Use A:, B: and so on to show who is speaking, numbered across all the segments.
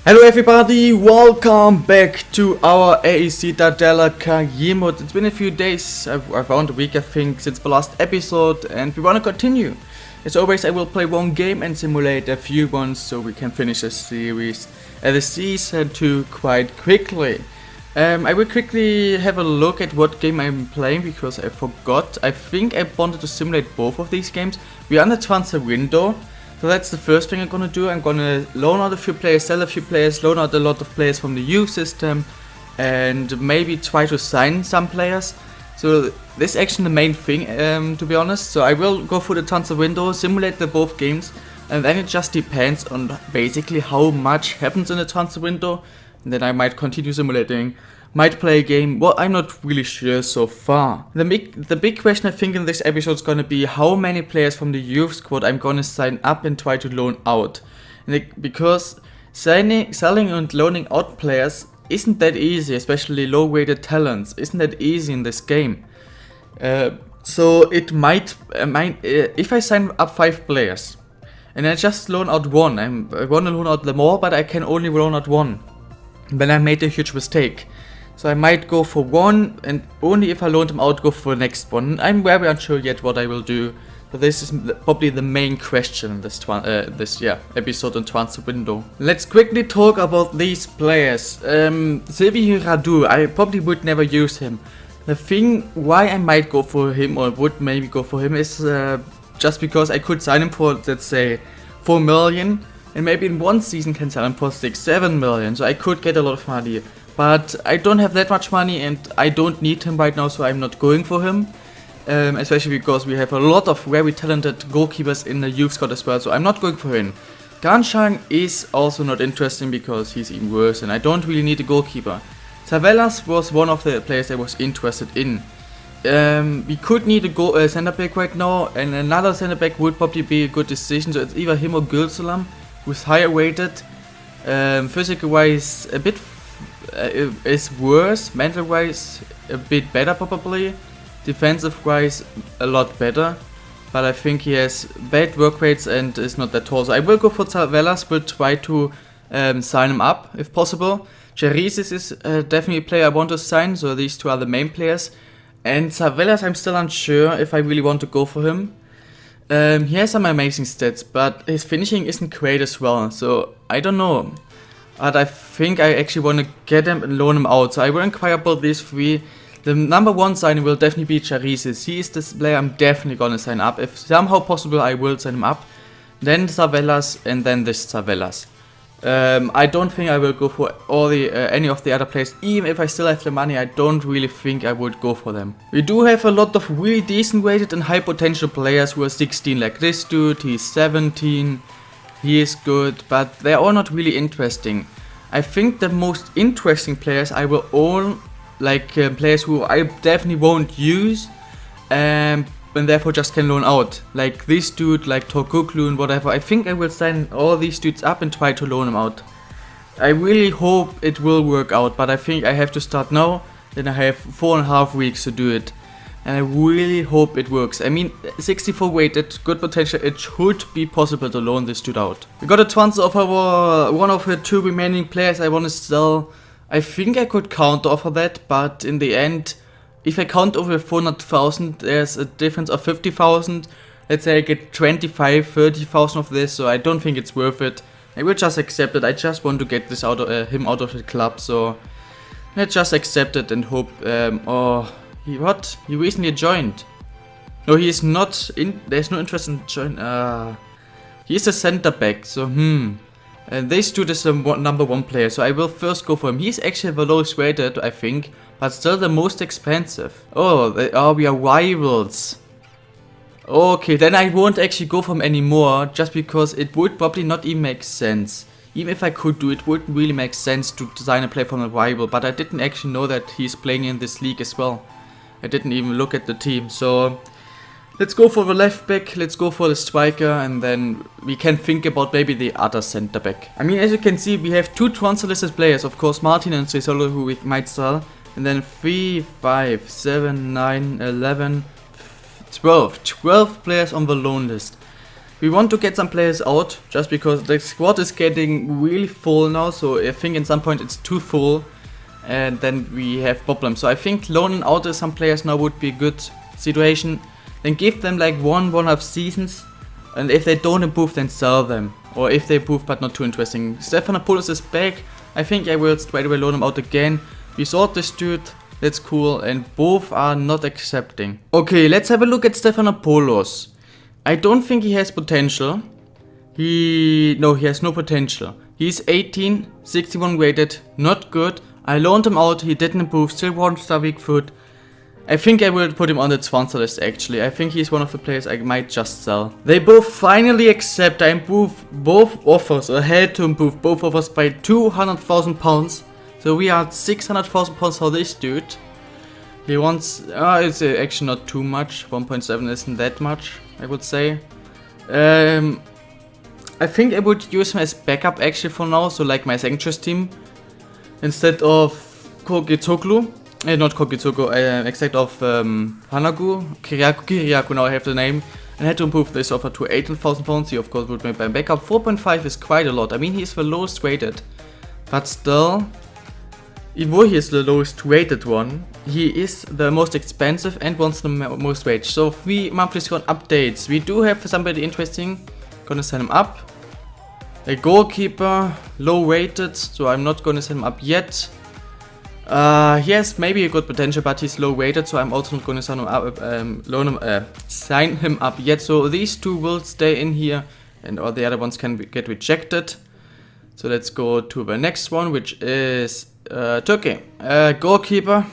A: Hello everybody, welcome back to our CITTADELLA career mode. It's been a few days, around a week I think, since the last episode, and we want to continue. As always, I will play one game and simulate a few ones so we can finish the series, the season 2 quite quickly. I will quickly have a look at what game I'm playing because I forgot. I think I wanted to simulate both of these games. We are on the transfer window. So that's the first thing I'm gonna do. I'm gonna loan out a few players, sell a few players, loan out a lot of players from the youth system, and maybe try to sign some players. So this is actually the main thing, to be honest. So I will go through the transfer window, simulate the both games, and then it just depends on basically how much happens in the transfer window. And then I might continue simulating, might play a game. Well, I'm not really sure so far. The big question I think in this episode is gonna be how many players from the youth squad I'm gonna sign up and try to loan out. Because selling and loaning out players isn't that easy, especially low-rated talents. Isn't that easy in this game? So it might, if I sign up 5 players and I just loan out one, I wanna loan out the more, but I can only loan out one. Then I made a huge mistake. So I might go for one, and only if I loan them out, go for the next one. I'm very unsure yet what I will do. So this is probably the main question in this episode on transfer window. Let's quickly talk about these players. Sylvie Radu, I probably would never use him. The thing why I might go for him, or would maybe go for him, is just because I could sign him for, let's say, 4 million. And maybe in one season can sell him for 6-7 million, so I could get a lot of money. But I don't have that much money and I don't need him right now, so I'm not going for him. Especially because we have a lot of very talented goalkeepers in the youth squad as well, so I'm not going for him. Ganshang is also not interesting because he's even worse and I don't really need a goalkeeper. Savelas was one of the players I was interested in. We could need a center back right now, and another center back would probably be a good decision, so it's either him or Gülsalam, who's higher rated. Physical wise a bit is worse, mental wise a bit better probably, defensive wise a lot better, but I think he has bad work rates and is not that tall, so I will go for Savelas. Will try to sign him up if possible. Cherises is definitely a player I want to sign, so these two are the main players. And Savelas, I'm still unsure if I really want to go for him. He has some amazing stats, but his finishing isn't great as well, so I don't know. But I think I actually want to get him and loan him out, so I will inquire about these three. The number one signing will definitely be Cherises. He is this player I'm definitely gonna sign up. If somehow possible, I will sign him up. Then Savelas, and then this Savelas. I don't think I will go for any of the other players. Even if I still have the money, I don't really think I would go for them. We do have a lot of really decent rated and high potential players who are 16, like this dude. He's 17, he is good, but they're all not really interesting. I think the most interesting players I will own, like players who I definitely won't use, and therefore just can loan out, like this dude, like Tobu and whatever. I think I will sign all these dudes up and try to loan them out. I really hope it will work out, but I think I have to start now. Then I have 4.5 weeks to do it, and I really hope it works. I mean, 64 weighted, good potential. It should be possible to loan this dude out. We got a transfer offer, one of the 2 remaining players I want to sell. I think I could counter offer that, but in the end, if I count over 400,000, there's a difference of 50,000. Let's say I get 25, 30,000 of this, so I don't think it's worth it. I will just accept it. I just want to get this him out of the club, so let's just accept it and hope. He recently joined. No, he is not in. There's no interest in join. He's a center back, so And this dude is the number 1 player, so I will first go for him. He's actually the lowest rated, I think, but still the most expensive. We are rivals. Okay, then I won't actually go for him anymore, just because it would probably not even make sense. Even if I could do it, wouldn't really make sense to sign a player from a rival, but I didn't actually know that he's playing in this league as well. I didn't even look at the team, so let's go for the left back, let's go for the striker, and then we can think about maybe the other center back. I mean, as you can see, we have 2 transfer listed players, of course, Martin and Cesolo, who we might sell. And then 3, 5, 7, 9, 11, 12. 12 players on the loan list. We want to get some players out, just because the squad is getting really full now, so I think at some point it's too full, and then we have problems. So I think loaning out some players now would be a good situation. Then give them like one and a half seasons, and if they don't improve, then sell them. Or if they improve but not too interesting. Stephanopoulos is back. I think I will straight away loan him out again. We saw this dude, that's cool, and both are not accepting. Okay, let's have a look at Stephanopoulos. I don't think he has potential. No, he has no potential. He's 18, 61 rated, not good. I loaned him out, he didn't improve, still 1-star weak foot. I think I will put him on the transfer list actually. I think he's one of the players I might just sell. They both finally accept. I improve both offers, or had to improve both offers by 200,000 pounds. So we are at 600,000 pounds for this dude. He wants, it's actually not too much. 1.7 isn't that much, I would say. I think I would use him as backup actually for now, so like my second choice team. Instead of Kogitoglu. Not Kogitoglu, except of Hanagu. Kiriaku, now I have the name. And I had to improve this offer to 18,000 pounds. He of course would make my backup. 4.5 is quite a lot. I mean, he's the lowest rated. But still, even though he is the lowest rated one, he is the most expensive and wants the most wage. So 3 monthly squad updates. We do have somebody interesting. Gonna send him up. A goalkeeper, low rated, so I'm not gonna send him up yet. He has maybe a good potential, but he's low rated, so I'm also not gonna sign him up, sign him up yet. So these two will stay in here, and all the other ones can get rejected. So let's go to the next one, which is Turkey. Goalkeeper.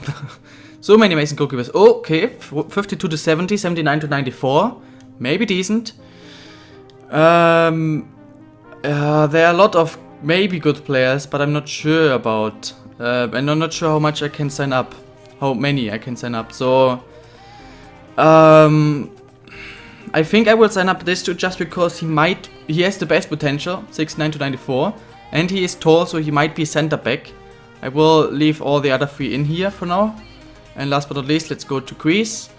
A: So many amazing goalkeepers. Okay, 52 to 70, 79 to 94, maybe decent. There are a lot of maybe good players, but I'm not sure about. And I'm not sure how much I can sign up. How many I can sign up. So, I think I will sign up this dude just because he has the best potential, 69 to 94. And he is tall, so he might be center back. I will leave all the other 3 in here for now. And last but not least, let's go to Greece.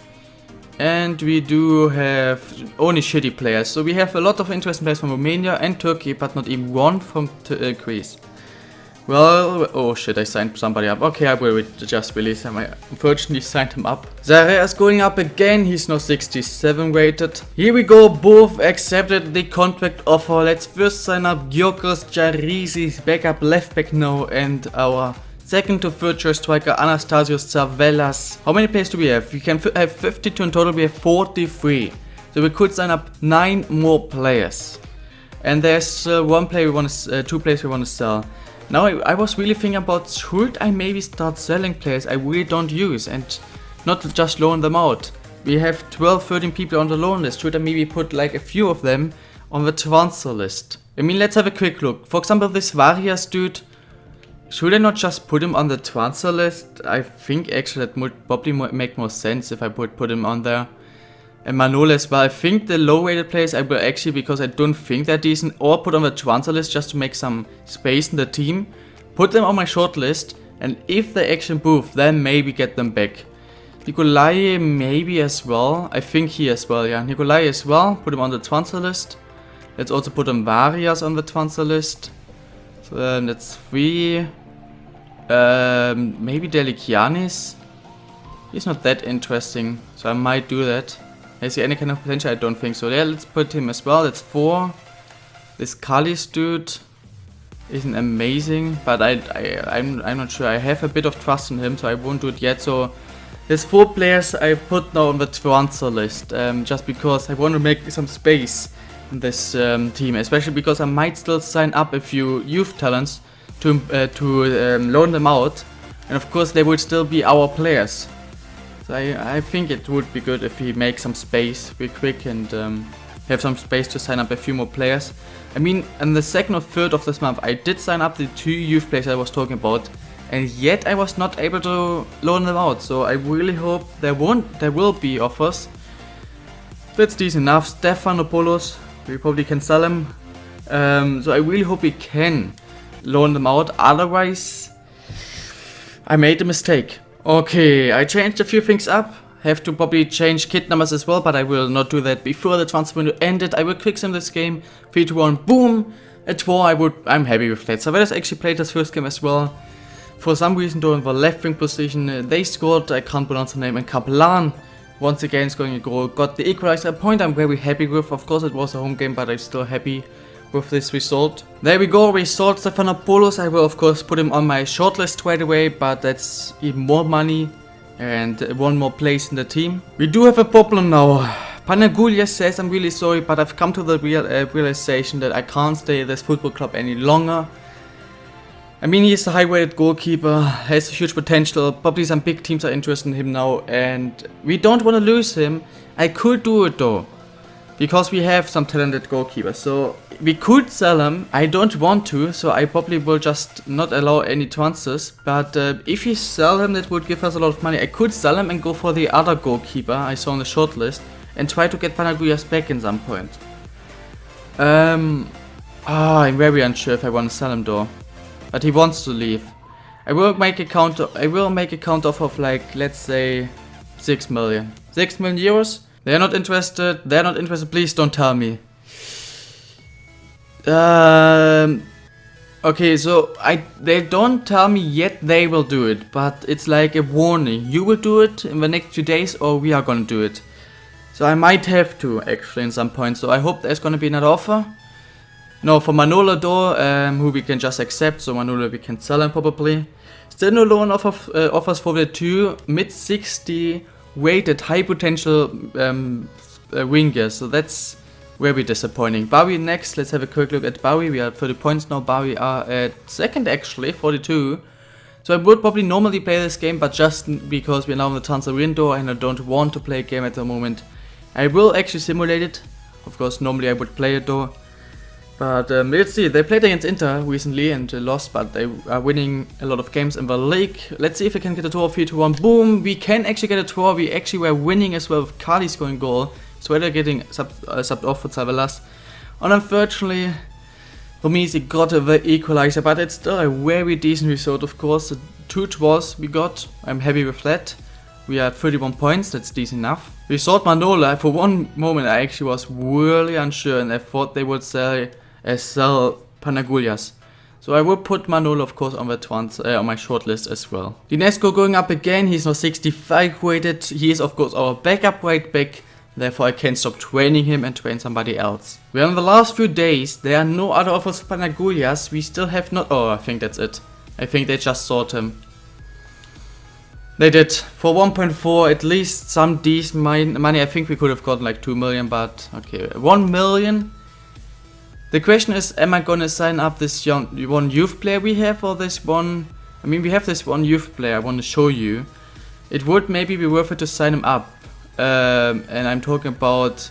A: And we do have only shitty players. So we have a lot of interesting players from Romania and Turkey, but not even one from Greece. Well, oh shit, I signed somebody up. Okay, I will just release him. I unfortunately signed him up. Zarea is going up again. He's now 67 rated. Here we go. Both accepted the contract offer. Let's first sign up Giorgos Jarisi, backup left back now, and our second to third choice striker Anastasios Tsavelas. How many players do we have? We can have 52 in total. We have 43. So we could sign up 9 more players. And there's one player we want to, 2 players we want to sell. Now I was really thinking about, should I maybe start selling players I really don't use and not just loan them out. We have 12-13 people on the loan list. Should I maybe put like a few of them on the transfer list? I mean, let's have a quick look. For example, this Varias dude. Should I not just put him on the transfer list? I think actually that would probably make more sense if I would put him on there. And Manolo as well. I think the low rated players I will actually, because I don't think they're decent, or put on the transfer list just to make some space in the team. Put them on my short list, and if they actually improve, then maybe get them back. Nikolai maybe as well. I think he as well, yeah. Nikolai as well. Put him on the transfer list. Let's also put him Varias on the transfer list. So that's 3. Maybe Delikianis. He's not that interesting, so I might do that. Has he any kind of potential? I don't think so. Yeah, let's put him as well. That's 4. This Kalis dude isn't amazing, but I'm not sure. I have a bit of trust in him, so I won't do it yet. So there's 4 players I put now on the transfer list, just because I want to make some space in this team, especially because I might still sign up a few youth talents to loan them out, and of course they would still be our players. So I think it would be good if we make some space real quick and have some space to sign up a few more players. I mean, in the 2nd or 3rd of this month I did sign up the 2 youth players I was talking about, and yet I was not able to loan them out. So I really hope there will be offers. That's decent enough. Stephanopoulos, we probably can sell him. So I really hope we can loan them out, otherwise I made a mistake. Okay, I changed a few things up. have to probably change kit numbers as well, but I will not do that before the transfer window ended. I will quick sim this game, 3-1, boom, a draw. I'm happy with that. Savelas actually played his first game as well. For some reason though, in the left wing position, they scored, I can't pronounce the name, and Kaplan once again scoring a goal, got the equalizer, a point I'm very happy with. Of course it was a home game, but I'm still happy with this result. There we go, result Stephanopoulos. I will of course put him on my shortlist right away, but that's even more money and one more place in the team. We do have a problem now. Panagoulias says, I'm really sorry, but I've come to the realization that I can't stay at this football club any longer. I mean, he's a high-rated goalkeeper, has huge potential, probably some big teams are interested in him now, and we don't want to lose him. I could do it though, because we have some talented goalkeepers, so we could sell him. I don't want to, so I probably will just not allow any transfers, but if we sell him, that would give us a lot of money. I could sell him and go for the other goalkeeper I saw on the shortlist, and try to get Panagoulias back in some point. I'm very unsure if I want to sell him though. But he wants to leave. I will make a counter offer of like, let's say 6 million. 6 million euros? They're not interested. They're not interested. Please don't tell me. Okay, so they don't tell me yet they will do it, but it's like a warning. You will do it in the next 2 days or we are gonna do it. So I might have to actually in some point. So I hope there's gonna be another offer. No, for Manolo though, who we can just accept, so Manolo we can sell him probably. Still no loan offers for the two mid-60 weighted high potential wingers, so that's very disappointing. Bowie next, let's have a quick look at Bowie. We are at 30 points now, Bowie are at second actually, 42. So I would probably normally play this game, but just because we're now in the transfer window and I don't want to play a game at the moment, I will actually simulate it. Of course, normally I would play it though. But let's see, they played against Inter recently and lost, but they are winning a lot of games in the league. Let's see if we can get a draw, 3-1, boom, we can actually get a draw. We actually were winning as well with Cardi scoring goal. So they're getting subbed off for Savelas. And unfortunately, Romisi got the equalizer, but it's still a very decent result of course. The 2 draws we got, I'm happy with that. We are at 31 points, that's decent enough. We sold Manola. For one moment I actually was really unsure and I thought they would sell Panagoulias. So I will put Manolo of course on the on my shortlist as well. Dinesco going up again, he's now 65 rated. He is of course our backup right back, therefore I can stop training him and train somebody else. We are in the last few days, there are no other offers for Panagoulias. We still have not, oh I think that's it. I think they just sold him. They did, for 1.4 at least some decent money. I think we could have gotten like 2 million, but okay, 1 million. The question is, am I gonna sign up this one youth player we have, or this one? I mean, we have this one youth player I want to show you. It would maybe be worth it to sign him up. And I'm talking about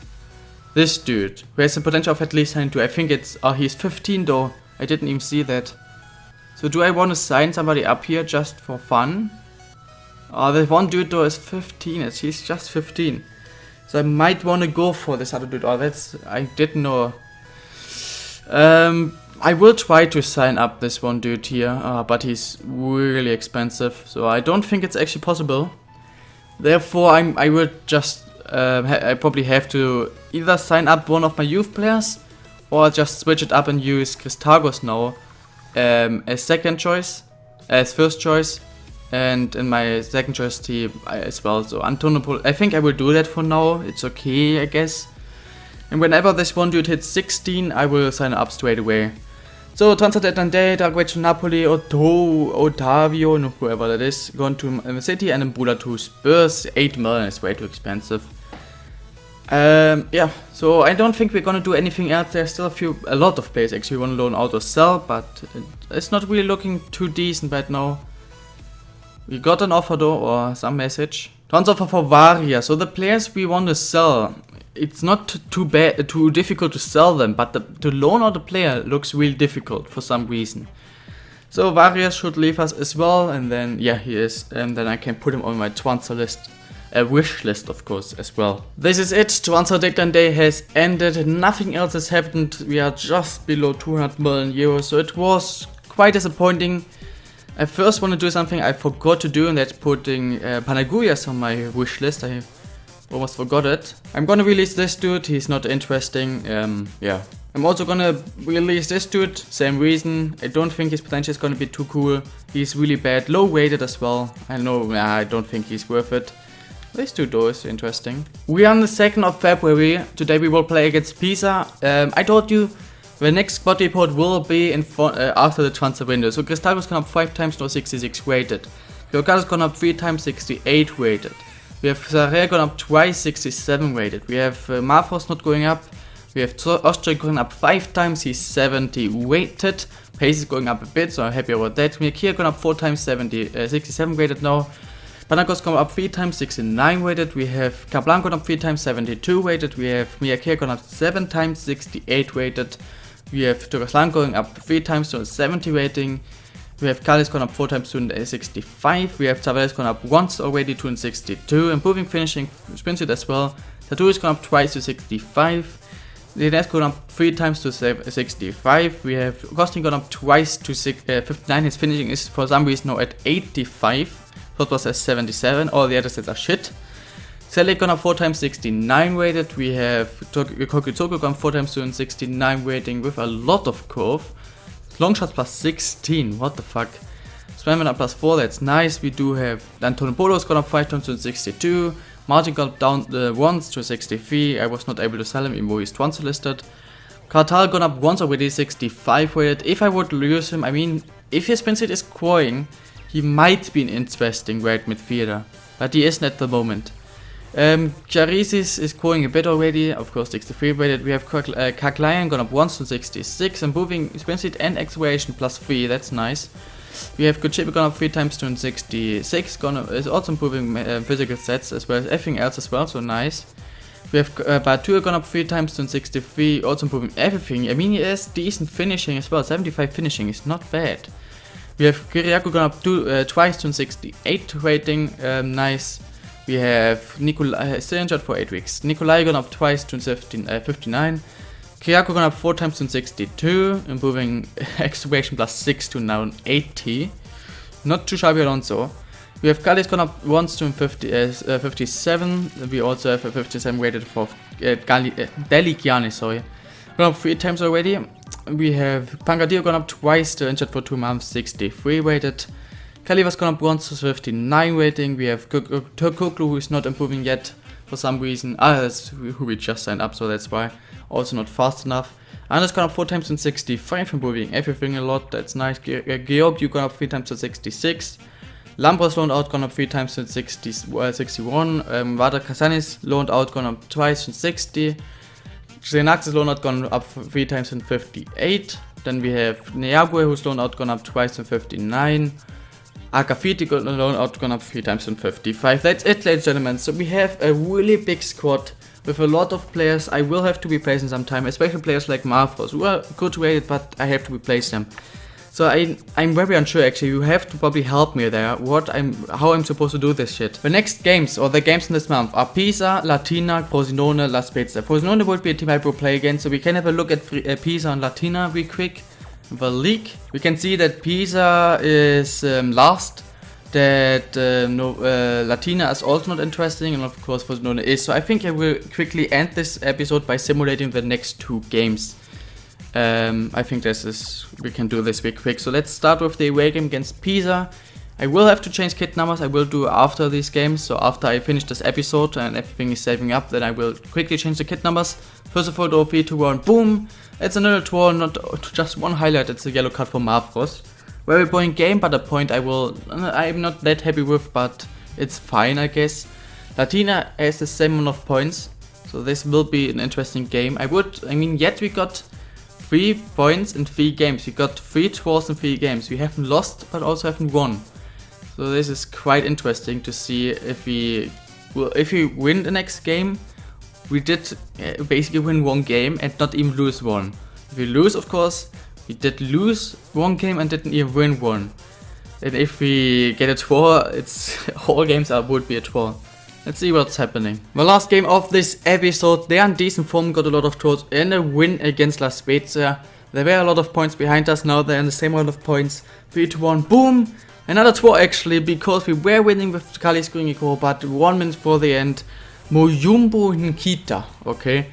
A: this dude, who has the potential of at least 92. I think it's, he's 15 though. I didn't even see that. So do I want to sign somebody up here just for fun? The one dude though is 15, he's just 15. So I might want to go for this other dude. I didn't know. I will try to sign up this one dude here, but he's really expensive, so I don't think it's actually possible. Therefore, I would just, I probably have to either sign up one of my youth players, or just switch it up and use Christagos now as second choice, as first choice, and in my second choice team as well. So Antonopoulos, I think I will do that for now. It's okay, I guess. And whenever this one dude hits 16, I will sign up straight away. So transfer deadline, Darkway to Napoli, Otavio, no, whoever that is, going to City, and then Buda to Spurs. 8 million is way too expensive. Yeah, so I don't think we're gonna do anything else. There's still a lot of players actually want to loan out or sell, but it's not really looking too decent right now. We got an offer though, or some message. Transfer offer for Varia. So the players we want to sell, it's not too difficult to sell them, but to loan out a player looks really difficult for some reason. So Varias should leave us as well, and then yeah, he is, and then I can put him on my transfer list, a wish list of course as well. This is it, transfer deadline day has ended, nothing else has happened. We are just below 200 million euros, so it was quite disappointing. I first want to do something I forgot to do, and that's putting Panaguyas on my wish list. I almost forgot it. I'm gonna release this dude, he's not interesting. Yeah. I'm also gonna release this dude, same reason. I don't think his potential is gonna be too cool. He's really bad, low weighted as well. I know, I don't think he's worth it. This dude though is interesting. We are on the 2nd of February. Today we will play against Pisa. I told you the next squad report will be in after the transfer window. So Cristaldo's gone up 5 times, no 66 weighted. Yoga's gone up 3 times, 68 weighted. We have Sarre gone up twice, 67 weighted. We have Mavros not going up. We have Austria going up 5 times, he's 70 weighted. Pace is going up a bit, so I'm happy about that. Miakir going up 4 times, 67 weighted now. Panagos going up 3 times, 69 weighted. We have Kablan going up 3 times, 72 weighted. We have Miakir going up 7 times, 68 weighted. We have Turaslan going up 3 times to 70 rating. We have Kalis going up 4 times to 65. We have Tavares going up once already to 62. Improving finishing, spins it as well. Tattoo is going up twice to 65. Dines going up 3 times to 65. We have Costing going up twice to 59. His finishing is for some reason now at 85. That was at 77. All the other sets are shit. Selek gone up 4 times 69 weighted. We have Kokitoko gone 4 times to 69 weighting with a lot of curve. Long shots plus 16. What the fuck? Spamman up plus 4. That's nice. We do have Antonio Polo's gone up 5 times to 62. Martin got down once to 63. I was not able to sell him even though he's transfer listed. Kartal gone up once already, 65 weighted. If I would lose him, I mean, if his spin rate is growing, he might be an interesting right midfielder, but he isn't at the moment. Charisis is growing a bit already, of course 63 weighted. We have Kaklayan gone up once to 66, improving spin rate and acceleration plus 3, that's nice. We have Kuchiba gone up 3 times to 66, is also improving physical sets as well as everything else as well, so nice. We have Batur gone up 3 times to 63, also improving everything. I mean, he has decent finishing as well, 75 finishing is not bad. We have Kiriakou gone up twice to 68 rating, nice. We have Nikolai still injured for 8 weeks. Nikolai gone up twice to 59. Kiriakou gone up 4 times to 62, improving acceleration plus 6 to now 80. Not too shabby Alonso. We have Kalis gone up once to 57. We also have a 57 rated for Deligiani, sorry. Gone up 3 times already. We have Pangadio gone up twice, still injured for 2 months, 63 rated. Kalivas gone up once to 59 rating. We have Turkoglu, who is not improving yet for some reason. That's who we just signed up, so that's why. Also not fast enough. Anders gone up 4 times to 65, improving everything a lot, that's nice. Georg, you gone up 3 times to 66. Lambros loaned out, gone up 3 times to 61. Vada Kasanis loaned out, gone up twice to 60. Xenaxis loaned out, gone up 3 times to 58. Then we have Neague, who's loaned out, gone up twice to 59. Akafiti got loaned out, gone up 3 times to 55. That's it, ladies and gentlemen. So we have a really big squad with a lot of players I will have to replace in some time, especially players like Marfos, who are good rated, but I have to replace them. So I'm very unsure actually. You have to probably help me there, how I'm supposed to do this shit. The next games, or the games in this month, are Pisa, Latina, Frosinone, La Spezia. Frosinone would be a team I will play against, so we can have a look at Pisa and Latina real quick. The league, we can see that Pisa is last, that Latina is also not interesting, and of course Frosinone is. So I think I will quickly end this episode by simulating the next 2 games. I think we can do this real quick. So let's start with the away game against Pisa. I will have to change kit numbers, I will do after these games. So after I finish this episode and everything is saving up, then I will quickly change the kit numbers. First of all, though, 3-2-1, boom! It's another draw, not just one highlight, it's a yellow card for Mavros. Very boring game, but a point I'm not that happy with, but it's fine, I guess. Latina has the same amount of points, so this will be an interesting game. Yet we got 3 points in 3 games. We got 3 draws in 3 games. We haven't lost, but also haven't won. So this is quite interesting to see if we win the next game. We did basically win 1 game and not even lose 1. If we lose, of course, we did lose 1 game and didn't even win 1. And if we get a draw, all games would be a draw. Let's see what's happening. The last game of this episode, they are in decent form, got a lot of draws and a win against La Spezia. There were a lot of points behind us, now they're in the same amount of points. 3-1, boom! Another draw actually, because we were winning with Kali scoring a goal, but 1 minute before the end, Moyumbo Nkita, okay,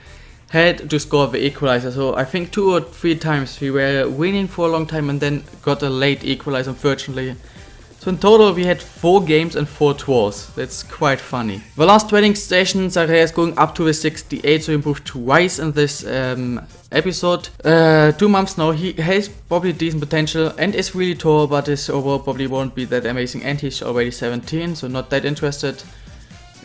A: had to score the equalizer. So I think 2 or 3 times we were winning for a long time and then got a late equalizer, unfortunately. So in total we had 4 games and 4 draws. That's quite funny. The last training session, Saraya is going up to the 68, so he improved twice in this episode. 2 months now, he has probably decent potential and is really tall, but his overall probably won't be that amazing, and he's already 17, so not that interested.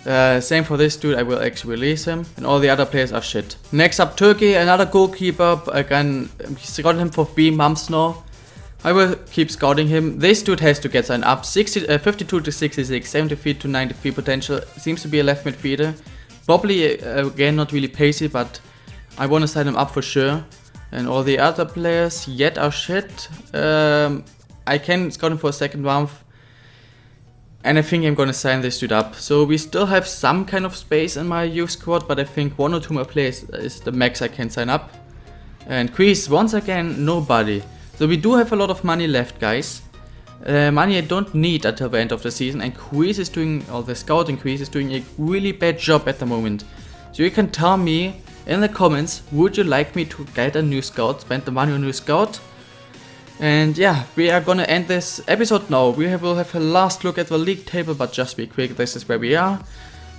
A: Same for this dude, I will actually release him, and all the other players are shit. Next up, Turkey, another goalkeeper. Again, scouted him for 3 months now. I will keep scouting him. This dude has to get signed up. 52 to 66, 73 to 93 potential. Seems to be a left midfielder. Probably, again, not really pacey, but I want to sign him up for sure. And all the other players yet are shit. I can scout him for a second round. And I think I'm gonna sign this dude up. So we still have some kind of space in my youth squad, but I think 1 or 2 more players is the max I can sign up. And Greece, once again, nobody. So we do have a lot of money left, guys. Money I don't need until the end of the season, and Greece is doing, or the scouting Greece is doing a really bad job at the moment. So you can tell me in the comments, would you like me to get a new scout, spend the money on a new scout? And yeah, we are gonna end this episode now. We will have a last look at the league table, but just be quick, this is where we are.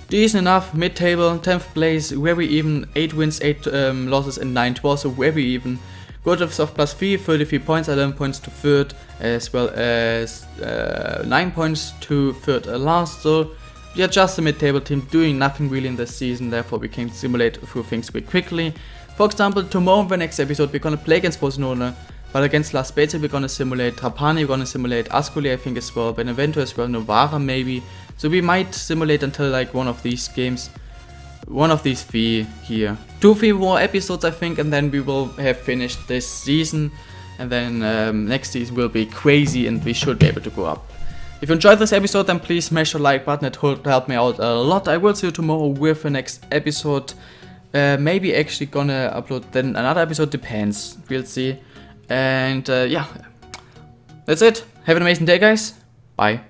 A: Decent enough, mid-table, 10th place, very even, 8 wins, 8 losses and 9 draws, so very even. Good of +3, 33 points, 11 points to 3rd, as well as 9 points to 3rd last. So we are just a mid-table team doing nothing really in this season, therefore we can simulate a few things pretty quickly. For example, tomorrow in the next episode we're gonna play against Frosinone. But against Las Spezia we're gonna simulate Trapani, we're gonna simulate Ascoli I think as well, Benevento as well, Novara maybe. So we might simulate until like one of these games. One of these 3 here. 2-3 more episodes I think, and then we will have finished this season. And then next season will be crazy and we should be able to go up. If you enjoyed this episode, then please smash the like button, it would help me out a lot. I will see you tomorrow with the next episode. Maybe actually gonna upload then another episode, depends, we'll see. And yeah, that's it. Have an amazing day, guys. Bye.